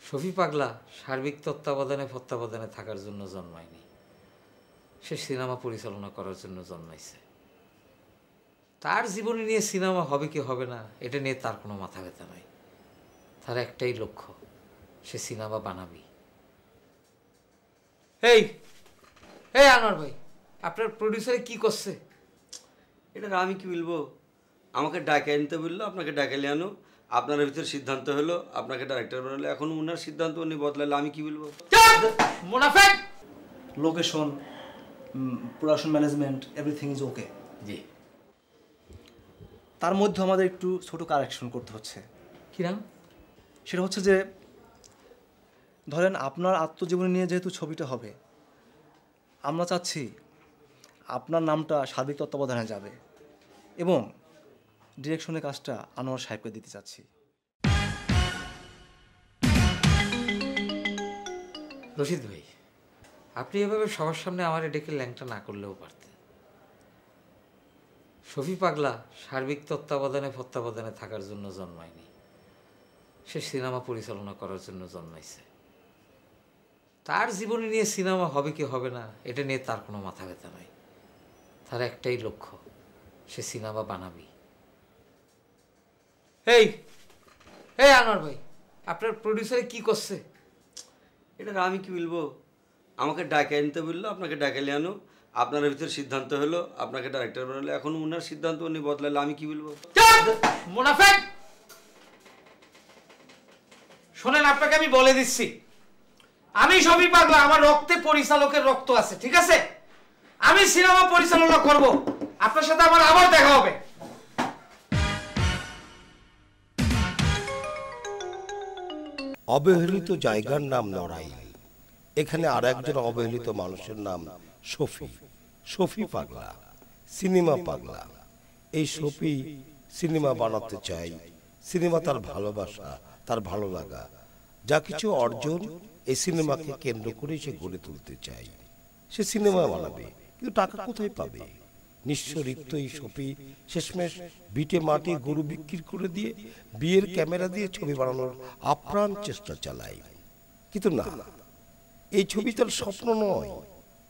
শফি পাগলা সার্বিক তত্ত্বাবধানে থাকার জন্য জন্মায়নি, সে সিনেমা পরিচালনা করার জন্য জন্মাইছে। তার জীবনী নিয়ে সিনেমা হবে কি হবে না এটা নিয়ে তার কোনো মাথা ব্যথা নাই। তার একটাই লক্ষ্য, সে সিনেমা বানাবি। এই এই আনোয়ার ভাই, আপনার প্রডিউসারে কি করছে? এটা আমি কি বলবো, আমাকে ডাকে আনতে বললো, আপনাকে ডাকে নিয়ে আনো, আপনার ভিতরে সিদ্ধান্ত হলো আপনাকে ডাইরেক্টর বানালো। এখন ওনার সিদ্ধান্ত উনি বদলালে আমি কি বলবো? মুনাফেক! Location, production management, everything is okay. জি। তার মধ্যে আমাদের একটু ছোট কারেকশন করতে হচ্ছে। কিরাম? সেটা হচ্ছে যে ধরেন আপনার আত্মজীবনী নিয়ে যেহেতু ছবিটা হবে, আমরা চাচ্ছি আপনার নামটা সার্বিক তত্ত্বাবধানে যাবে এবং ডিরেকশনের কাজটা আনোয়ার সাহেবকে দিতে চাচ্ছি। রশিদ ভাই, আপনি এভাবে সবার সামনে আমার ডেকে ল্যাংটা না করলেও পারতেন। শফি পাগলা সার্বিক তত্ত্বাবধানে থাকার জন্য জন্মায়নি, সে সিনেমা পরিচালনা করার জন্য জন্মাইছে। তার জীবনী নিয়ে সিনেমা হবে কি হবে না এটা নিয়ে তার কোনো মাথা ব্যথা নাই। তার একটাই লক্ষ্য, সে সিনেমা বানাবি। এই এই আনোয়ার ভাই, আপনার প্রডিউসারে কি করছে? এটা আমি কি বলবো, আমাকে ডাকে আনতে বললো, আপনাকে ডাকে নিয়ে আনো, আপনার ভিতরে সিদ্ধান্ত হলো আপনাকে ডাইরেক্টর বানালো। এখন ওনার সিদ্ধান্ত উনি বদলালে আমি কি বলবো? মুনাফেক! শোনেন, আপনাকে আমি বলে দিচ্ছি, আমি শফি পাগলা, আমার রক্তে পরিচালকের রক্ত আছে, ঠিক আছে? আমি সিনেমা পরিচালনা করব, আপনার সাথে আমার আবার দেখা হবে। অবহেলিত জায়গার নাম নড়াইল। এখানে আর একজন অবহেলিত মানুষের নাম শফি। শফি পাগলা, সিনেমা পাগলা। এই শফি সিনেমা বানাতে চাই। সিনেমা তার ভালোবাসা, তার ভালো লাগা, যা কিছু অর্জন এই সিনেমাকে কেন্দ্র করে সে গড়ে তুলতে চাই। সে সিনেমা বানাবে, কিন্তু টাকা কোথায় পাবে? নিঃস্ব রিক্ত এই শফি শেষমেশ বিটে মাটি গরু বিক্রি করে দিয়ে বিয়ের ক্যামেরা দিয়ে ছবি বানানোর আপ্রাণ চেষ্টা চালায়। কিন্তু না, এই ছবি তার স্বপ্ন নয়,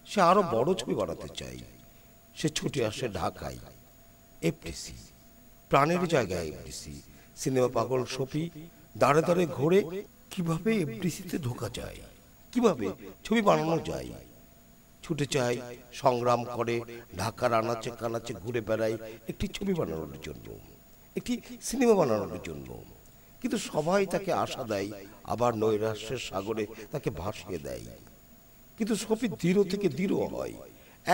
সে আরো বড় ছবি বানাতে চাই। সে ছুটে আসে ঢাকায়। এফডিসি, প্রাণের জায়গায় এফডিসি। সিনেমা পাগল শফি দাঁড়ে দাঁড়ে ঘোরে কিভাবে এফডিসিতে ঢোকা যায়, কিভাবে ছবি বানানো যায়। ছুটে চায়, সংগ্রাম করে, ঢাকার আনাচে কানাচে ঘুরে বেড়ায় একটি ছবি বানানোর জন্য, একটি সিনেমা বানানোর জন্য। কিন্তু সবাই তাকে আশা দেয়, আবার নৈরাশ্যের সাগরে তাকে ভাসিয়ে দেয়। কিন্তু শফি দৃঢ় থেকে দৃঢ় হয়,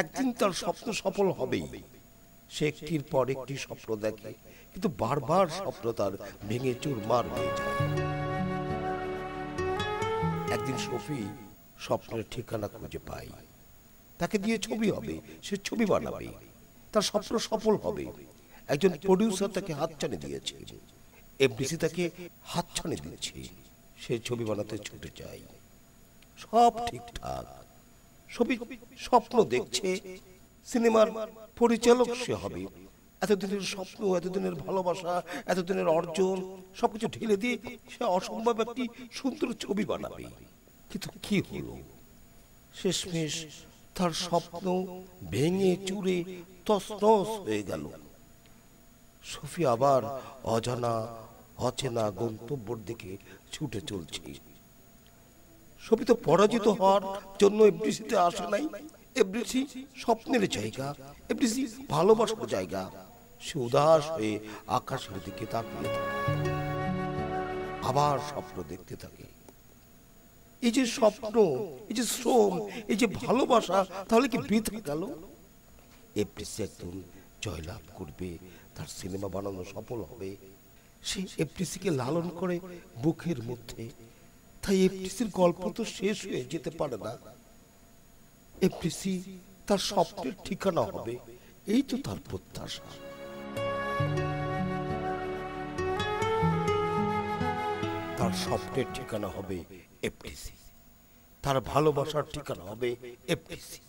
একদিন তার স্বপ্ন সফল হবেই। সে একটির পর একটি স্বপ্ন দেখে, কিন্তু বারবার স্বপ্ন তার ভেঙে চুরমার হয়ে যায়। একদিন শফি স্বপ্নের ঠিকানা খুঁজে পায়। তাকে দিয়ে ছবি হবে, সে ছবি বানাবে, তার স্বপ্ন সফল হবে। একজন প্রডিউসার তাকে হাতছানি দিয়েছে, এফডিসি তাকে হাতছানি দিচ্ছে। সে ছবি বানাতে ছুটে যায়। সব ঠিকঠাক, ছবি স্বপ্ন দেখছে, সিনেমার পরিচালক সে হবে। এতদিনের স্বপ্ন, এতদিনের ভালোবাসা, এতদিনের অর্জন সবকিছু ঢেলে দিয়ে সে অসম্ভব একটি সুন্দর ছবি বানাবে। কিন্তু কি হলো? শেষমেশ তার স্বপ্ন ভেঙে চুরে তছনছ হয়ে গেল। শফি আবার অজানা অচেনা গন্তব্যের দিকে ছুটে চলছে। শফি তো পরাজিত হওয়ার জন্য এফডিসিতে আসে নাই। এফডিসি স্বপ্নের জায়গা, এফডিসি ভালোবাসার জায়গা। সে উদাস হয়ে আকাশের দিকে তাকিয়ে থাকে, আবার স্বপ্ন দেখতে থাকে। এই যে স্বপ্ন, এই যে শ্রম, এই যে ভালোবাসা, তাহলে কি বৃথা গেল? এফডিসি একদম জয়লাভ করবে, তার সিনেমা বানানো সফল হবে। সেই এফডিসিকে লালন করে বুকের মধ্যে। তাই এফডিসির গল্প তো শেষ হয়ে যেতে পারে না। এফডিসি তার স্বপ্নের ঠিকানা হবে, এই তো তার প্রত্যাশা। তার স্বপ্নের ঠিকানা হবে এফডিসি, তার ভালোবাসার ঠিকানা হবে এফডিসি।